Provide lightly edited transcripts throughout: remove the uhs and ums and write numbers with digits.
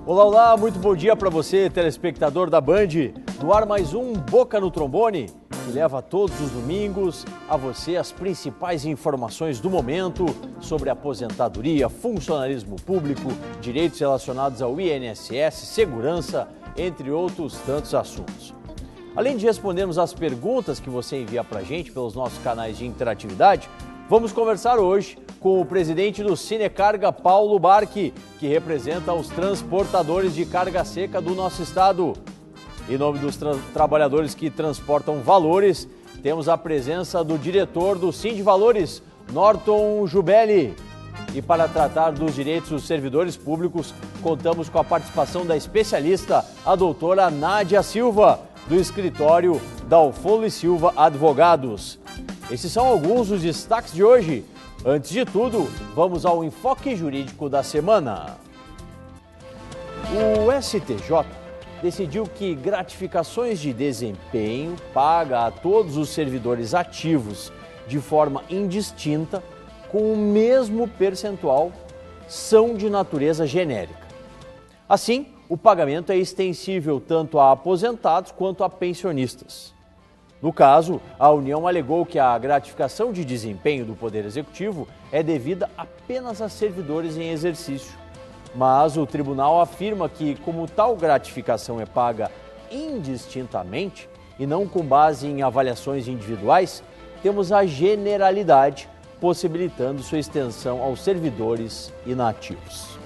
Olá, olá, muito bom dia para você, telespectador da Band. No ar mais um Boca no Trombone, que leva todos os domingos a você as principais informações do momento sobre aposentadoria, funcionalismo público, direitos relacionados ao INSS, segurança, entre outros tantos assuntos. Além de respondermos as perguntas que você envia para a gente pelos nossos canais de interatividade, vamos conversar hoje com o presidente do Sinecarga, Paulo Barchi, que representa os transportadores de carga seca do nosso estado. Em nome dos trabalhadores que transportam valores, temos a presença do diretor do Sindvalores, Norton Jubelli. E para tratar dos direitos dos servidores públicos, contamos com a participação da especialista, a doutora Nádia Silva, do escritório Dalfolo e Silva Advogados. Esses são alguns dos destaques de hoje. Antes de tudo, vamos ao enfoque jurídico da semana. O STJ decidiu que gratificações de desempenho paga a todos os servidores ativos de forma indistinta, com o mesmo percentual, são de natureza genérica. Assim, o pagamento é extensível tanto a aposentados quanto a pensionistas. No caso, a União alegou que a gratificação de desempenho do Poder Executivo é devida apenas a servidores em exercício. Mas o tribunal afirma que, como tal gratificação é paga indistintamente e não com base em avaliações individuais, temos a generalidade, possibilitando sua extensão aos servidores inativos.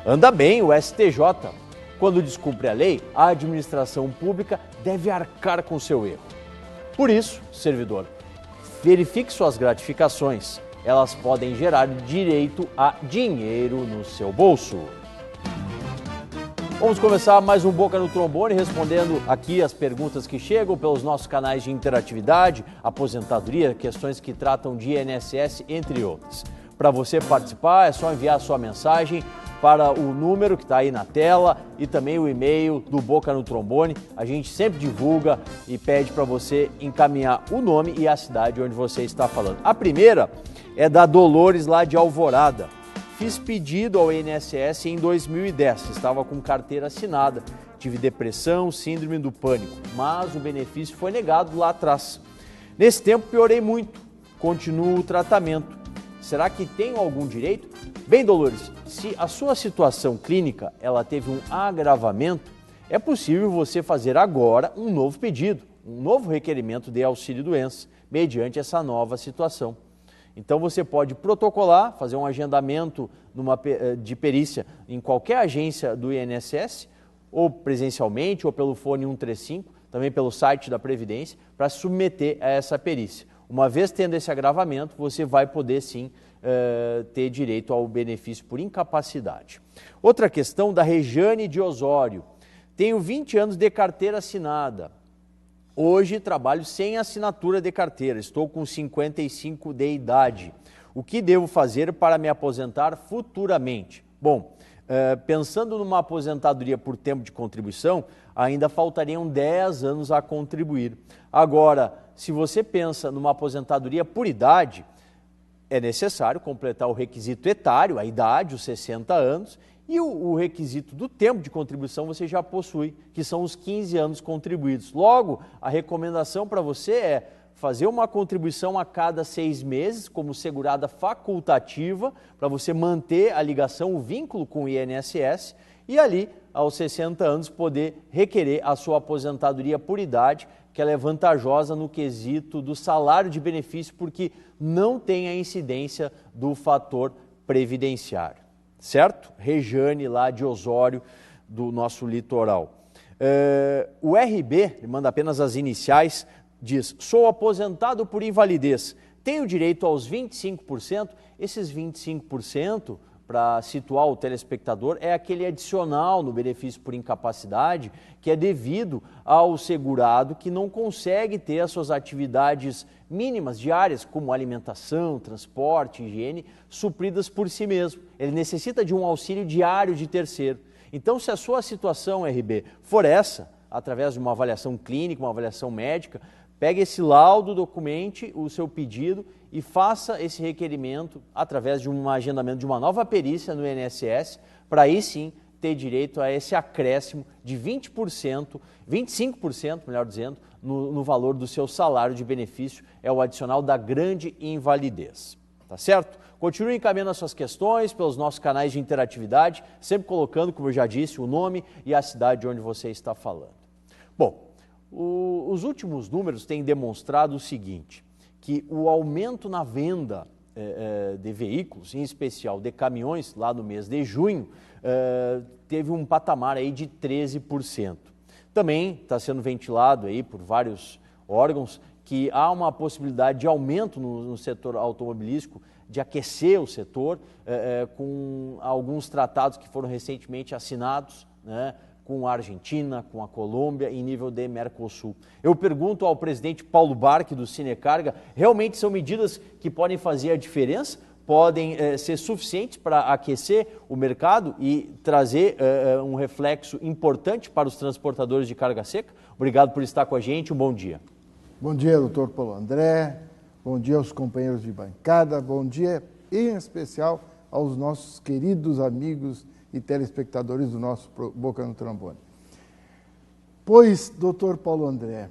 Anda bem o STJ. Quando descumpre a lei, a administração pública deve arcar com seu erro. Por isso, servidor, verifique suas gratificações. Elas podem gerar direito a dinheiro no seu bolso. Vamos começar mais um Boca no Trombone, respondendo aqui as perguntas que chegam pelos nossos canais de interatividade, aposentadoria, questões que tratam de INSS, entre outras. Para você participar, é só enviar a sua mensagem para o número que está aí na tela e também o e-mail do Boca no Trombone. A gente sempre divulga e pede para você encaminhar o nome e a cidade onde você está falando. A primeira é da Dolores, lá de Alvorada. Fiz pedido ao INSS em 2010, estava com carteira assinada. Tive depressão, síndrome do pânico, mas o benefício foi negado lá atrás. Nesse tempo piorei muito, continuo o tratamento. Será que tenho algum direito? Bem, Dolores, se a sua situação clínica ela teve um agravamento, é possível você fazer agora um novo pedido, um novo requerimento de auxílio-doença, mediante essa nova situação. Então você pode protocolar, fazer um agendamento de perícia em qualquer agência do INSS, ou presencialmente, ou pelo fone 135, também pelo site da Previdência, para se submeter a essa perícia. Uma vez tendo esse agravamento, você vai poder sim ter direito ao benefício por incapacidade. Outra questão da Rejane de Osório. Tenho 20 anos de carteira assinada. Hoje trabalho sem assinatura de carteira. Estou com 55 de idade. O que devo fazer para me aposentar futuramente? Bom, pensando numa aposentadoria por tempo de contribuição, ainda faltariam 10 anos a contribuir. Agora, se você pensa numa aposentadoria por idade, é necessário completar o requisito etário, a idade, os 60 anos, e o requisito do tempo de contribuição você já possui, que são os 15 anos contribuídos. Logo, a recomendação para você é fazer uma contribuição a cada 6 meses, como segurada facultativa, para você manter a ligação, o vínculo com o INSS, e ali, aos 60 anos, poder requerer a sua aposentadoria por idade, que ela é vantajosa no quesito do salário de benefício, porque não tem a incidência do fator previdenciário. Certo? Rejane, lá de Osório, do nosso litoral. O RB, ele manda apenas as iniciais, diz: sou aposentado por invalidez, tenho direito aos 25%. Esses 25%, para situar o telespectador, é aquele adicional no benefício por incapacidade que é devido ao segurado que não consegue ter as suas atividades mínimas diárias, como alimentação, transporte, higiene, supridas por si mesmo. Ele necessita de um auxílio diário de terceiro. Então, se a sua situação, RB, for essa, através de uma avaliação clínica, uma avaliação médica, pegue esse laudo, documente o seu pedido e faça esse requerimento através de um agendamento de uma nova perícia no INSS, para aí sim ter direito a esse acréscimo de 20%, 25%, melhor dizendo, no valor do seu salário de benefício, é o adicional da grande invalidez. Tá certo? Continue encaminhando as suas questões pelos nossos canais de interatividade, sempre colocando, como eu já disse, o nome e a cidade onde você está falando. Bom, os últimos números têm demonstrado o seguinte, que o aumento na venda de veículos, em especial de caminhões, lá no mês de junho, teve um patamar aí de 13%. Também está sendo ventilado aí por vários órgãos que há uma possibilidade de aumento no setor automobilístico, de aquecer o setor, com alguns tratados que foram recentemente assinados, né, com a Argentina, com a Colômbia, em nível de Mercosul. Eu pergunto ao presidente Paulo Barque, do Sinecarga, realmente são medidas que podem fazer a diferença? Podem ser suficientes para aquecer o mercado e trazer um reflexo importante para os transportadores de carga seca? Obrigado por estar com a gente, um bom dia. Bom dia, doutor Paulo André, bom dia aos companheiros de bancada, bom dia em especial aos nossos queridos amigos e telespectadores do nosso Boca no Trombone. Pois, doutor Paulo André,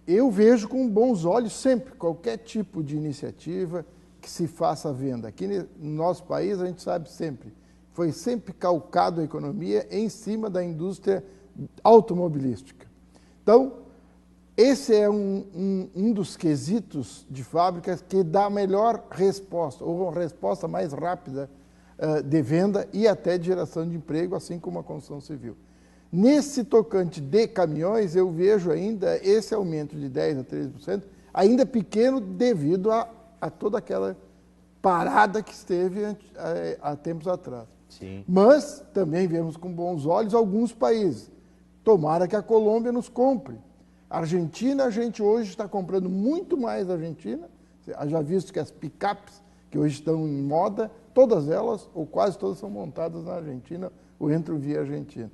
eu vejo com bons olhos sempre qualquer tipo de iniciativa que se faça à venda. Aqui no nosso país, a gente sabe sempre, foi sempre calcado a economia em cima da indústria automobilística. Então, esse é um dos quesitos de fábricas que dá a melhor resposta, ou uma resposta mais rápida de venda e até de geração de emprego, assim como a construção civil. Nesse tocante de caminhões, eu vejo ainda esse aumento de 10% a 13%, ainda pequeno devido a toda aquela parada que esteve há tempos atrás. Sim. Mas também vemos com bons olhos alguns países. Tomara que a Colômbia nos compre. A Argentina, a gente hoje está comprando muito mais da Argentina, já visto que as picapes que hoje estão em moda, todas elas, ou quase todas, são montadas na Argentina ou entram via Argentina.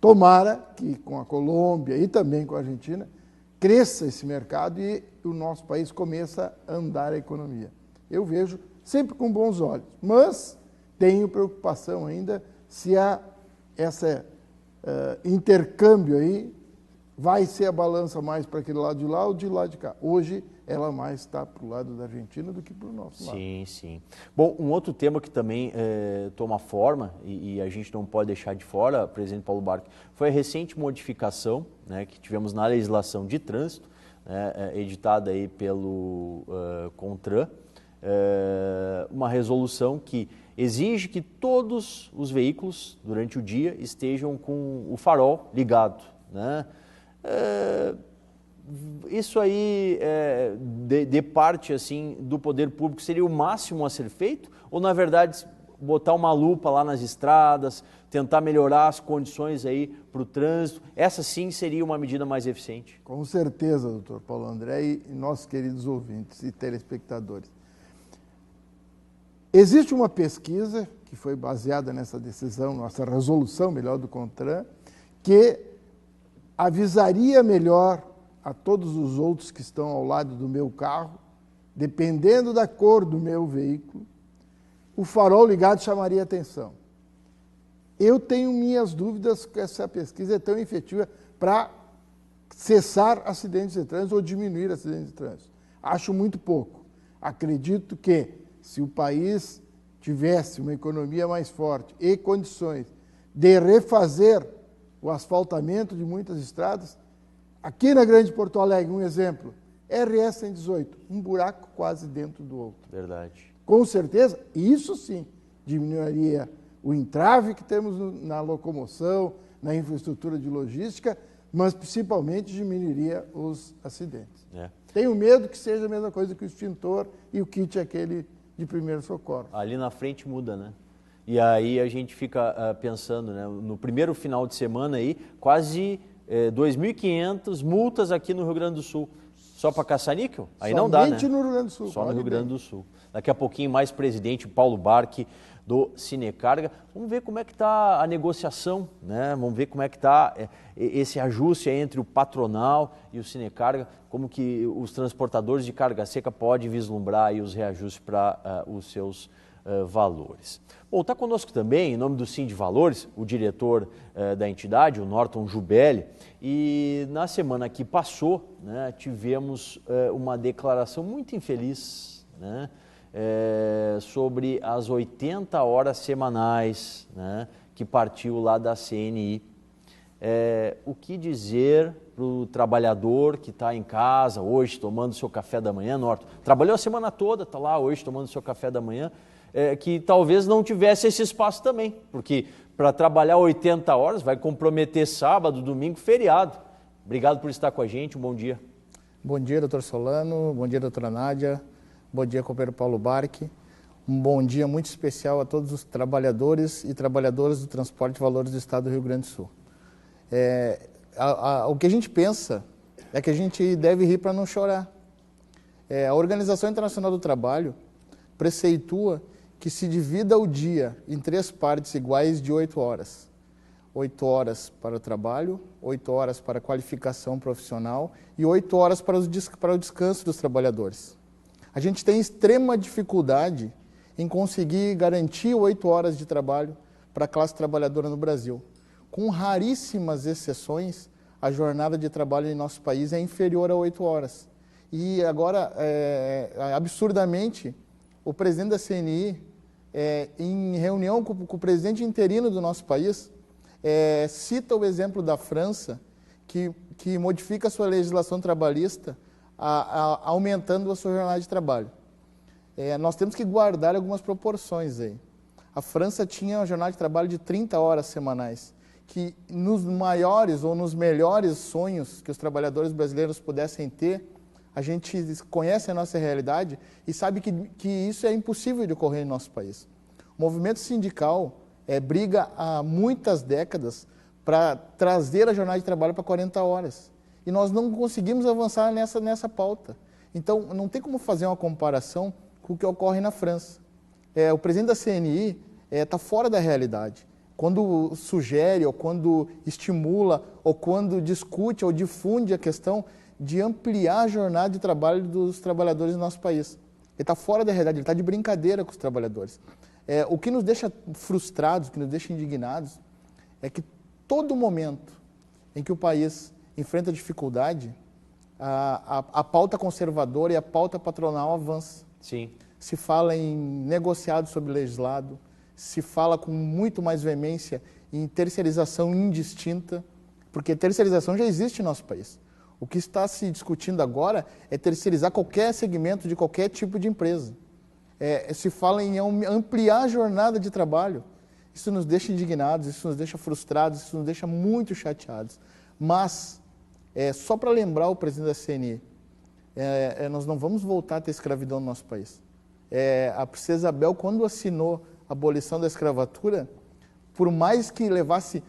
Tomara que com a Colômbia e também com a Argentina cresça esse mercado e o nosso país comece a andar a economia. Eu vejo sempre com bons olhos, mas tenho preocupação ainda se há esse intercâmbio aí, vai ser a balança mais para aquele lado de lá ou de lá de cá. Hoje, ela mais está para o lado da Argentina do que para o nosso lado. Sim, sim. Bom, um outro tema que também toma forma, e a gente não pode deixar de fora, presidente Paulo Barque, foi a recente modificação, né, que tivemos na legislação de trânsito, editada aí pelo CONTRAN, uma resolução que exige que todos os veículos, durante o dia, estejam com o farol ligado, né? Isso aí, de parte assim, do poder público, seria o máximo a ser feito? Ou, na verdade, botar uma lupa lá nas estradas, tentar melhorar as condições aí para o trânsito? Essa sim seria uma medida mais eficiente? Com certeza, doutor Paulo André e nossos queridos ouvintes e telespectadores. Existe uma pesquisa que foi baseada nessa decisão, nossa resolução, melhor, do CONTRAN, que avisaria melhor a todos os outros que estão ao lado do meu carro, dependendo da cor do meu veículo, o farol ligado chamaria atenção. Eu tenho minhas dúvidas que essa pesquisa é tão efetiva para cessar acidentes de trânsito ou diminuir acidentes de trânsito. Acho muito pouco. Acredito que, se o país tivesse uma economia mais forte e condições de refazer o asfaltamento de muitas estradas, aqui na Grande Porto Alegre, um exemplo, RS 118, um buraco quase dentro do outro. Verdade. Com certeza, isso sim diminuiria o entrave que temos na locomoção, na infraestrutura de logística, mas principalmente diminuiria os acidentes. Tenho medo que seja a mesma coisa que o extintor e o kit aquele de primeiro socorro. Ali na frente muda, né? E aí a gente fica pensando, né? No primeiro final de semana aí, quase 2.500 multas aqui no Rio Grande do Sul. Só para caça-níquel? Aí não dá, né? Somente no Rio Grande do Sul. Só no Rio Grande do Sul. Daqui a pouquinho mais presidente Paulo Barque do Sinecarga. Vamos ver como é que está a negociação, né? Vamos ver como é que está esse ajuste entre o patronal e o Sinecarga, como que os transportadores de carga seca podem vislumbrar aí os reajustes para os seus Valores. Bom, está conosco também, em nome do Sindivalores, o diretor da entidade, o Norton Jubelli, e na semana que passou, né, tivemos uma declaração muito infeliz, né, sobre as 80 horas semanais, né, que partiu lá da CNI. O que dizer para o trabalhador que está em casa hoje tomando seu café da manhã, Norton? Trabalhou a semana toda, está lá hoje tomando seu café da manhã, que talvez não tivesse esse espaço também, porque para trabalhar 80 horas vai comprometer sábado, domingo, feriado. Obrigado por estar com a gente, um bom dia. Bom dia, doutor Solano, bom dia, doutora Nádia, bom dia, companheiro Paulo Barque. Um bom dia muito especial a todos os trabalhadores e trabalhadoras do transporte de valores do estado do Rio Grande do Sul. O que a gente pensa é que a gente deve rir para não chorar. A Organização Internacional do Trabalho preceitua que se divida o dia em 3 partes iguais de 8 horas. 8 horas para o trabalho, 8 horas para a qualificação profissional e 8 horas para o descanso dos trabalhadores. A gente tem extrema dificuldade em conseguir garantir 8 horas de trabalho para a classe trabalhadora no Brasil. Com raríssimas exceções, a jornada de trabalho em nosso país é inferior a 8 horas. E agora, absurdamente, o presidente da CNI, em reunião com o presidente interino do nosso país, cita o exemplo da França, que modifica a sua legislação trabalhista, aumentando a sua jornada de trabalho. Nós temos que guardar algumas proporções aí. A França tinha uma jornada de trabalho de 30 horas semanais, que nos maiores ou nos melhores sonhos que os trabalhadores brasileiros pudessem ter, a gente conhece a nossa realidade e sabe que isso é impossível de ocorrer em nosso país. O movimento sindical briga há muitas décadas para trazer a jornada de trabalho para 40 horas. E nós não conseguimos avançar nessa pauta. Então, não tem como fazer uma comparação com o que ocorre na França. O presidente da CNI está fora da realidade. Quando sugere, ou quando estimula, ou quando discute, ou difunde a questão de ampliar a jornada de trabalho dos trabalhadores do nosso país. Ele está fora da realidade, ele está de brincadeira com os trabalhadores. O que nos deixa frustrados, o que nos deixa indignados, é que todo momento em que o país enfrenta dificuldade, a pauta conservadora e a pauta patronal avança. Sim. Se fala em negociado sobre legislado, se fala com muito mais veemência em terceirização indistinta, porque terceirização já existe no nosso país. O que está se discutindo agora é terceirizar qualquer segmento de qualquer tipo de empresa. Se fala em ampliar a jornada de trabalho. Isso nos deixa indignados, isso nos deixa frustrados, isso nos deixa muito chateados. Mas, só para lembrar o presidente da CNI, nós não vamos voltar a ter escravidão no nosso país. A princesa Isabel, quando assinou a abolição da escravatura, por mais que levasse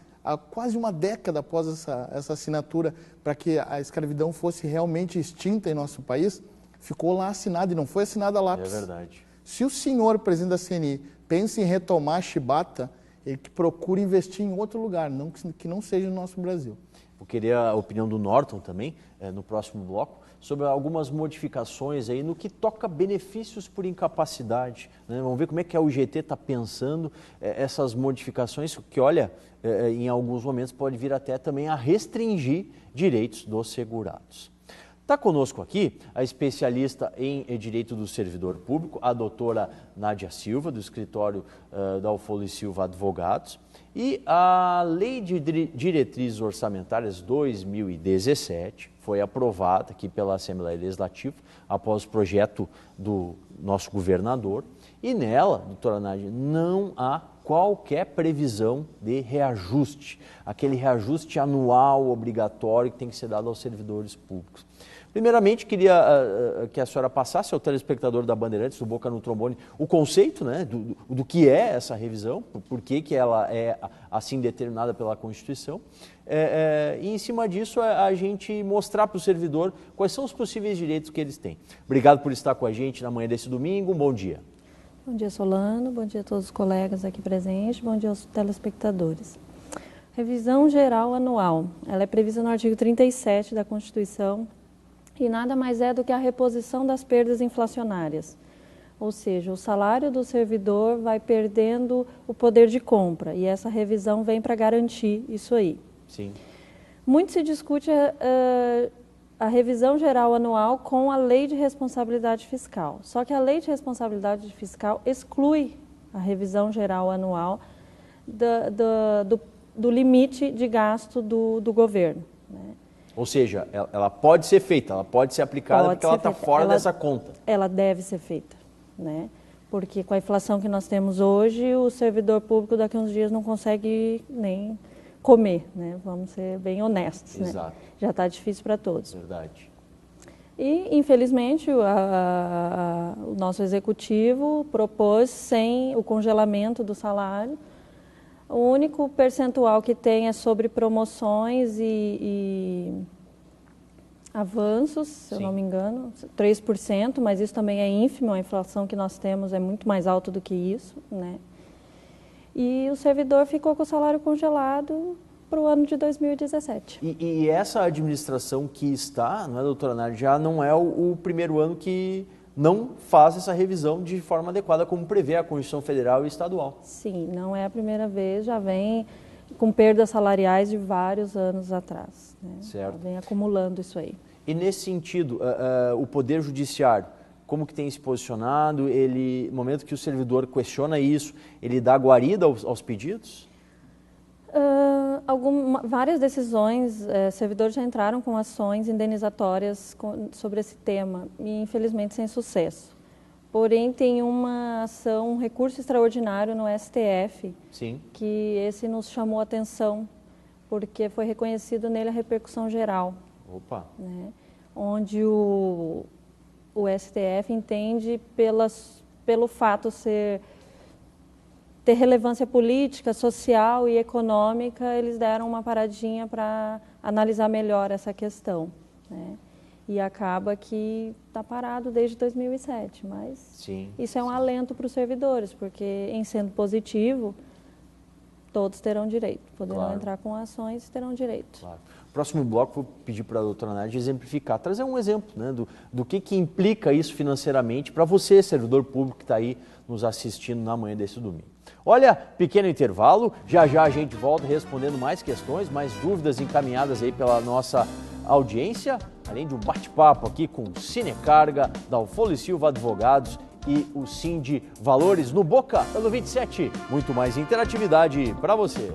quase uma década após essa assinatura para que a escravidão fosse realmente extinta em nosso país, ficou lá assinada e não foi assinada a lápis. É verdade. Se o senhor, presidente da CNI, pensa em retomar a chibata, ele que procure investir em outro lugar, que não seja no nosso Brasil. Eu queria a opinião do Norton também, no próximo bloco, sobre algumas modificações aí no que toca benefícios por incapacidade, né? Vamos ver como é que a UGT está pensando essas modificações, que, olha, em alguns momentos pode vir até também a restringir direitos dos segurados. Está conosco aqui a especialista em Direito do Servidor Público, a doutora Nádia Silva, do escritório da Alfolo e Silva Advogados, e a Lei de Diretrizes Orçamentárias 2017 foi aprovada aqui pela Assembleia Legislativa após o projeto do nosso governador, e nela, doutora Nádia, não há qualquer previsão de reajuste, aquele reajuste anual obrigatório que tem que ser dado aos servidores públicos. Primeiramente, queria que a senhora passasse ao telespectador da Bandeirantes, do Boca no Trombone, o conceito, né, do que é essa revisão, por que ela é assim determinada pela Constituição, e em cima disso a gente mostrar para o servidor quais são os possíveis direitos que eles têm. Obrigado por estar com a gente na manhã desse domingo, um bom dia. Bom dia, Solano, bom dia a todos os colegas aqui presentes, bom dia aos telespectadores. Revisão geral anual, ela é prevista no artigo 37 da Constituição, e nada mais é do que a reposição das perdas inflacionárias. Ou seja, o salário do servidor vai perdendo o poder de compra e essa revisão vem para garantir isso aí. Sim. Muito se discute a revisão geral anual com a Lei de Responsabilidade Fiscal. Só que a Lei de Responsabilidade Fiscal exclui a revisão geral anual do limite de gasto do governo, né? Ou seja, ela pode ser feita, ela pode ser aplicada porque ela está fora dessa conta. Ela deve ser feita, né? Porque com a inflação que nós temos hoje, o servidor público daqui a uns dias não consegue nem comer, né? Vamos ser bem honestos, Exato. né? Já está difícil para todos. Verdade. E, infelizmente, o nosso executivo propôs sem o congelamento do salário. O único percentual que tem é sobre promoções e avanços, se eu não me engano, 3%, mas isso também é ínfimo, a inflação que nós temos é muito mais alta do que isso, né? E o servidor ficou com o salário congelado para o ano de 2017. E essa administração que está, não é, doutora Nádia, já não é o primeiro ano que não faz essa revisão de forma adequada, como prevê a Constituição Federal e Estadual. Sim, não é a primeira vez, já vem com perdas salariais de vários anos atrás, né? Certo. Já vem acumulando isso aí. E nesse sentido, o Poder Judiciário, como que tem se posicionado? Ele, no momento que o servidor questiona isso, ele dá guarida aos pedidos? Várias decisões, servidores já entraram com ações indenizatórias sobre esse tema e infelizmente sem sucesso. Porém, tem uma ação, um recurso extraordinário no STF, Sim. que esse nos chamou a atenção, porque foi reconhecido nele a repercussão geral. Opa! Né? Onde o STF entende pelo fato ter relevância política, social e econômica, eles deram uma paradinha para analisar melhor essa questão, né? E acaba que está parado desde 2007, mas Sim, isso é um alento para os servidores, porque em sendo positivo, todos terão direito, poderão entrar com ações e terão direito. Claro. Próximo bloco, vou pedir para a doutora Nádia exemplificar, trazer um exemplo, né, do que implica isso financeiramente para você, servidor público que está aí nos assistindo na manhã desse domingo. Olha, pequeno intervalo, já a gente volta respondendo mais questões, mais dúvidas encaminhadas aí pela nossa audiência, além de um bate-papo aqui com o Cinecarga, da Alfolo e Silva Advogados e o Sind Valores no Boca, ano 27. Muito mais interatividade para você.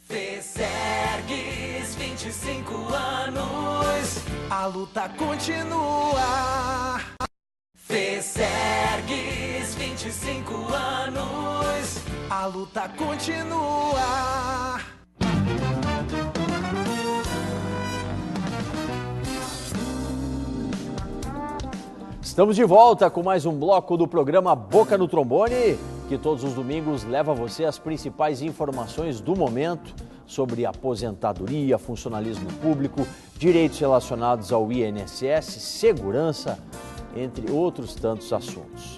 Fesergues, 25 anos, a luta continua. Fesergues, 25 anos, a luta continua. Estamos de volta com mais um bloco do programa Boca no Trombone, que todos os domingos leva a você as principais informações do momento sobre aposentadoria, funcionalismo público, direitos relacionados ao INSS, segurança, entre outros tantos assuntos.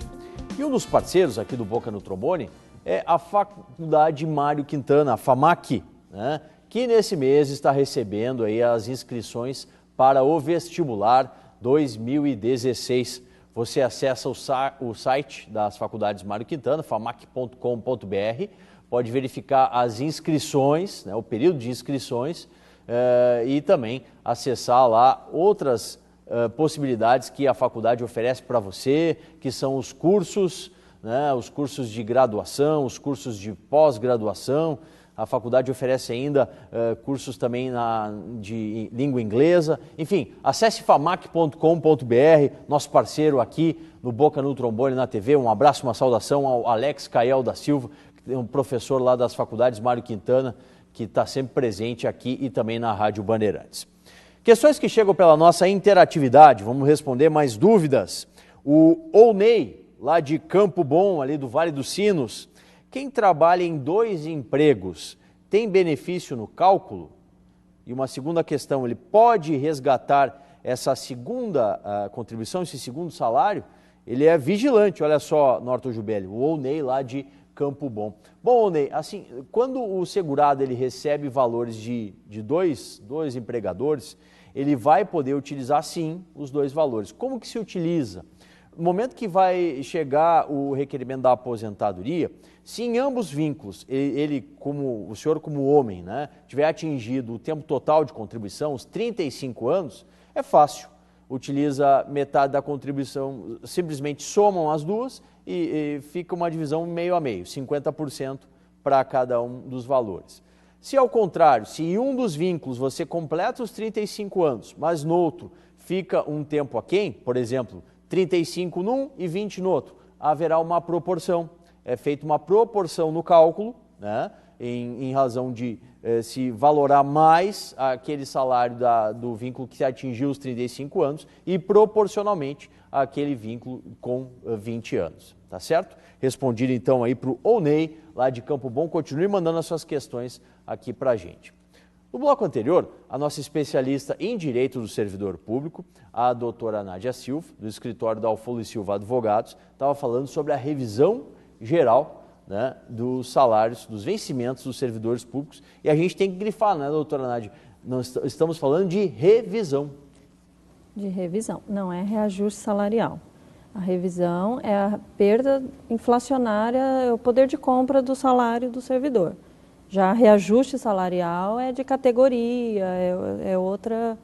E um dos parceiros aqui do Boca no Trombone é a Faculdade Mário Quintana, a FAMAQ, né, que nesse mês está recebendo aí as inscrições para o vestibular 2016. Você acessa o site das Faculdades Mário Quintana, famac.com.br, pode verificar as inscrições, né, o período de inscrições e também acessar lá outras possibilidades que a faculdade oferece para você, que são os cursos, né, os cursos de graduação, os cursos de pós-graduação. A faculdade oferece ainda cursos também de língua inglesa. Enfim, acesse famac.com.br, nosso parceiro aqui no Boca no Trombone na TV. Um abraço, uma saudação ao Alex Cael da Silva, que é um professor lá das Faculdades Mário Quintana, que está sempre presente aqui e também na Rádio Bandeirantes. Questões que chegam pela nossa interatividade, vamos responder mais dúvidas. O Ounei, lá de Campo Bom, ali do Vale dos Sinos, quem trabalha em 2 empregos tem benefício no cálculo? E uma segunda questão, ele pode resgatar essa segunda contribuição, esse segundo salário? Ele é vigilante, olha só, Norton Jubelli, o Ounei lá de Campo Bom. Bom, Ney, assim, quando o segurado ele recebe valores de dois empregadores, ele vai poder utilizar, sim, os dois valores. Como que se utiliza? No momento que vai chegar o requerimento da aposentadoria, se em ambos vínculos, o senhor como homem, né, tiver atingido o tempo total de contribuição, os 35 anos, é fácil. Utiliza metade da contribuição, simplesmente somam as duas e fica uma divisão meio a meio, 50% para cada um dos valores. Se ao contrário, se em um dos vínculos você completa os 35 anos, mas no outro fica um tempo aquém, por exemplo, 35 num e 20 no outro, haverá uma proporção. É feita uma proporção no cálculo, né, em razão de se valorar mais aquele salário do vínculo que atingiu os 35 anos e proporcionalmente aquele vínculo com 20 anos, tá certo? Respondido então aí para o Onei, lá de Campo Bom, continue mandando as suas questões aqui para a gente. No bloco anterior, a nossa especialista em Direito do Servidor Público, a doutora Nádia Silva, do escritório da Alfolio e Silva Advogados, estava falando sobre a revisão geral, né, dos salários, dos vencimentos dos servidores públicos. E a gente tem que grifar, né, doutora Nádia? Nós estamos falando de revisão. De revisão, não é reajuste salarial. A revisão é a perda inflacionária, é o poder de compra do salário do servidor. Já reajuste salarial é de categoria, é outra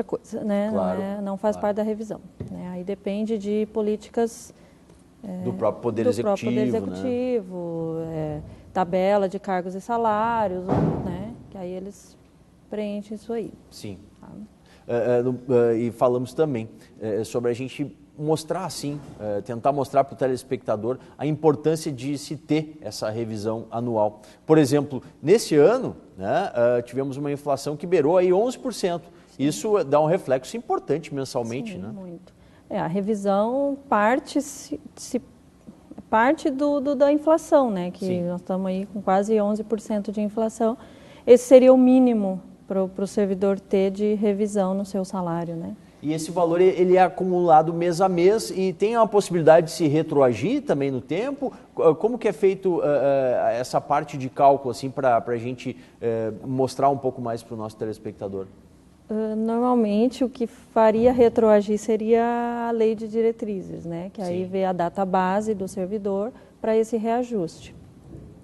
coisa, né? Claro, não faz parte da revisão. Né? Aí depende de políticas do próprio Poder Executivo, né? Tabela de cargos e salários, né? Que aí eles preenchem isso aí. Sim. Tá? E falamos também sobre a gente mostrar assim, tentar mostrar para o telespectador a importância de se ter essa revisão anual. Por exemplo, nesse ano, né, tivemos uma inflação que beirou aí 11%. Isso dá um reflexo importante mensalmente, Sim, né? Muito. A revisão parte da inflação, né? Que Sim. Nós estamos aí com quase 11% de inflação. Esse seria o mínimo para o servidor ter de revisão no seu salário, né? E esse valor ele é acumulado mês a mês e tem a possibilidade de se retroagir também no tempo? Como que é feito essa parte de cálculo assim, para a gente mostrar um pouco mais para o nosso telespectador? Normalmente o que faria retroagir seria a lei de diretrizes, né? Que aí vê a data base do servidor para esse reajuste.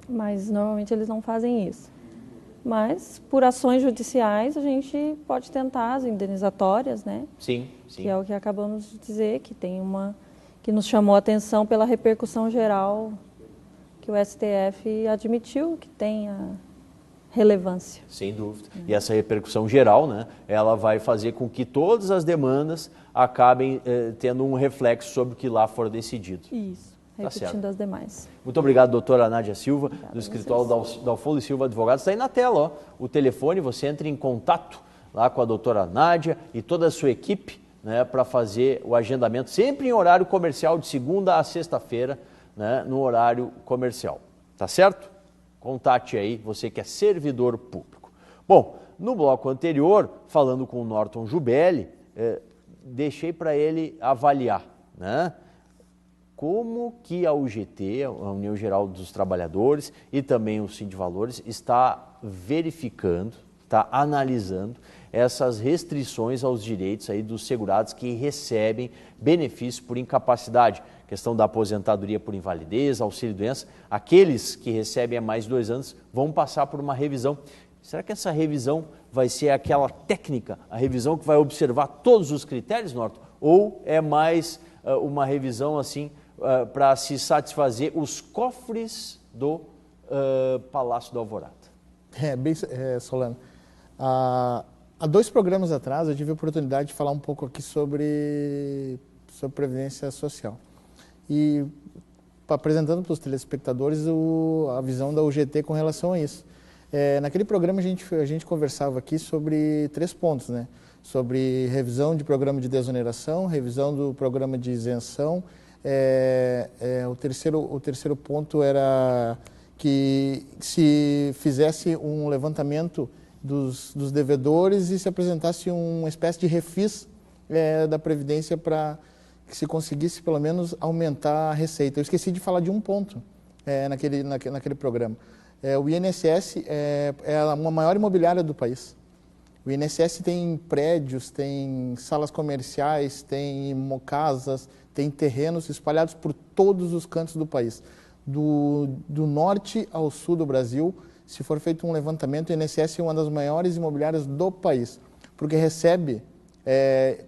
Mas normalmente eles não fazem isso. Mas, por ações judiciais, a gente pode tentar as indenizatórias, né? Sim. Que é o que acabamos de dizer, que nos chamou a atenção pela repercussão geral que o STF admitiu que tem a relevância. Sem dúvida. E essa repercussão geral, né, ela vai fazer com que todas as demandas acabem tendo um reflexo sobre o que lá for decidido. Isso. Repetindo as demais. Muito obrigado, doutora Nádia Silva, do escritório da Alfolio e Silva Advogados. Está aí na tela, ó, o telefone, você entra em contato lá com a doutora Nádia e toda a sua equipe, né, para fazer o agendamento, sempre em horário comercial, de segunda a sexta-feira, né, no horário comercial. Tá certo? Contate aí, você que é servidor público. Bom, no bloco anterior, falando com o Norton Jubelli, deixei para ele avaliar, né, como que a UGT, a União Geral dos Trabalhadores, e também o Sindvalores, está verificando, está analisando essas restrições aos direitos aí dos segurados que recebem benefícios por incapacidade, questão da aposentadoria por invalidez, auxílio-doença. Aqueles que recebem há mais de 2 anos vão passar por uma revisão. Será que essa revisão vai ser aquela técnica, a revisão que vai observar todos os critérios, Norton? Ou é mais uma revisão assim, para se satisfazer os cofres do Palácio do Alvorada? Solano. Há 2 programas atrás eu tive a oportunidade de falar um pouco aqui sobre Previdência Social. E apresentando para os telespectadores a visão da UGT com relação a isso. Naquele programa a gente conversava aqui sobre 3 pontos, né? Sobre revisão de programa de desoneração, revisão do programa de isenção. O terceiro ponto era que se fizesse um levantamento dos devedores e se apresentasse uma espécie de refis da Previdência para que se conseguisse pelo menos aumentar a receita. Eu esqueci de falar de um ponto, naquele programa. O INSS é a maior imobiliária do país. O INSS tem prédios, tem salas comerciais, tem casas, tem terrenos espalhados por todos os cantos do país. Do norte ao sul do Brasil, se for feito um levantamento, o INSS é uma das maiores imobiliárias do país, porque recebe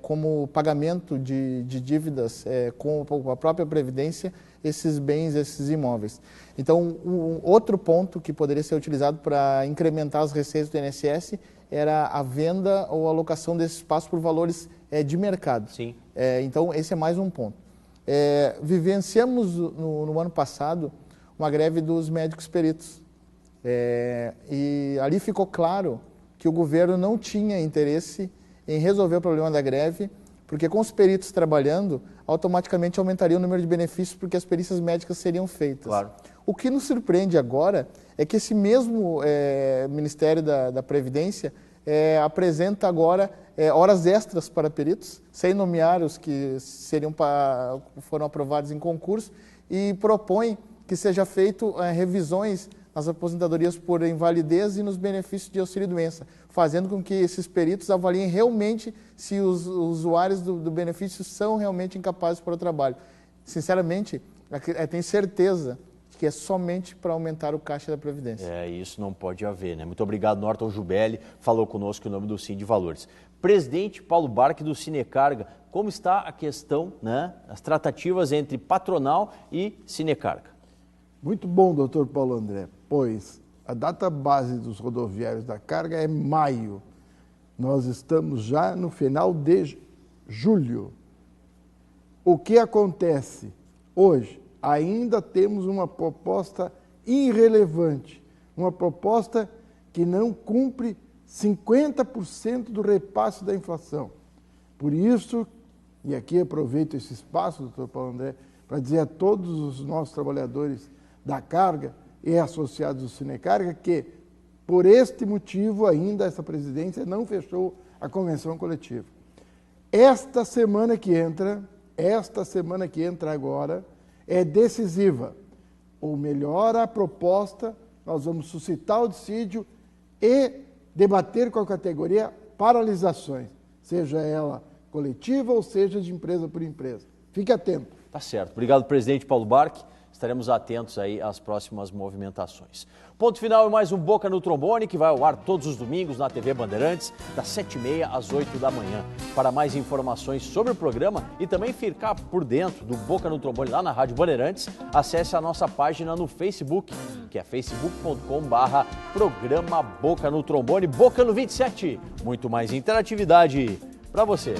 como pagamento de dívidas com a própria Previdência esses bens, esses imóveis. Então, outro ponto que poderia ser utilizado para incrementar as receitas do INSS era a venda ou a alocação desse espaço por valores de mercado. Sim. Então, esse é mais um ponto. Vivenciamos no ano passado uma greve dos médicos peritos. E ali ficou claro que o governo não tinha interesse em resolver o problema da greve, porque com os peritos trabalhando, automaticamente aumentaria o número de benefícios porque as perícias médicas seriam feitas. Claro. O que nos surpreende agora é que esse mesmo Ministério da Previdência apresenta agora horas extras para peritos, sem nomear os que foram aprovados em concurso, e propõe que seja feito revisões nas aposentadorias por invalidez e nos benefícios de auxílio-doença, fazendo com que esses peritos avaliem realmente se os usuários do benefício são realmente incapazes para o trabalho. Sinceramente, tenho certeza que é somente para aumentar o caixa da Previdência. Isso não pode haver, né? Muito obrigado, Norton Jubelli, falou conosco em nome do Sind Valores. Presidente Paulo Barque do Sinecarga, como está a questão, né, as tratativas entre patronal e Sinecarga? Muito bom, doutor Paulo André, pois a data base dos rodoviários da carga é maio. Nós estamos já no final de julho. O que acontece hoje? Ainda temos uma proposta irrelevante, uma proposta que não cumpre 50% do repasse da inflação. Por isso, e aqui aproveito esse espaço, doutor Paulo André, para dizer a todos os nossos trabalhadores da carga e associados do Sinecarga que, por este motivo, ainda essa presidência não fechou a convenção coletiva. Esta semana que entra agora, é decisiva. Ou melhor, a proposta, nós vamos suscitar o dissídio e debater com a categoria paralisações, seja ela coletiva ou seja de empresa por empresa. Fique atento. Tá certo. Obrigado, presidente Paulo Barque. Estaremos atentos aí às próximas movimentações. Ponto final é mais um Boca no Trombone, que vai ao ar todos os domingos na TV Bandeirantes, das 7h30 às 8 da manhã. Para mais informações sobre o programa e também ficar por dentro do Boca no Trombone lá na Rádio Bandeirantes, acesse a nossa página no Facebook, que é facebook.com/programa Boca no Trombone, Boca no 27. Muito mais interatividade para você.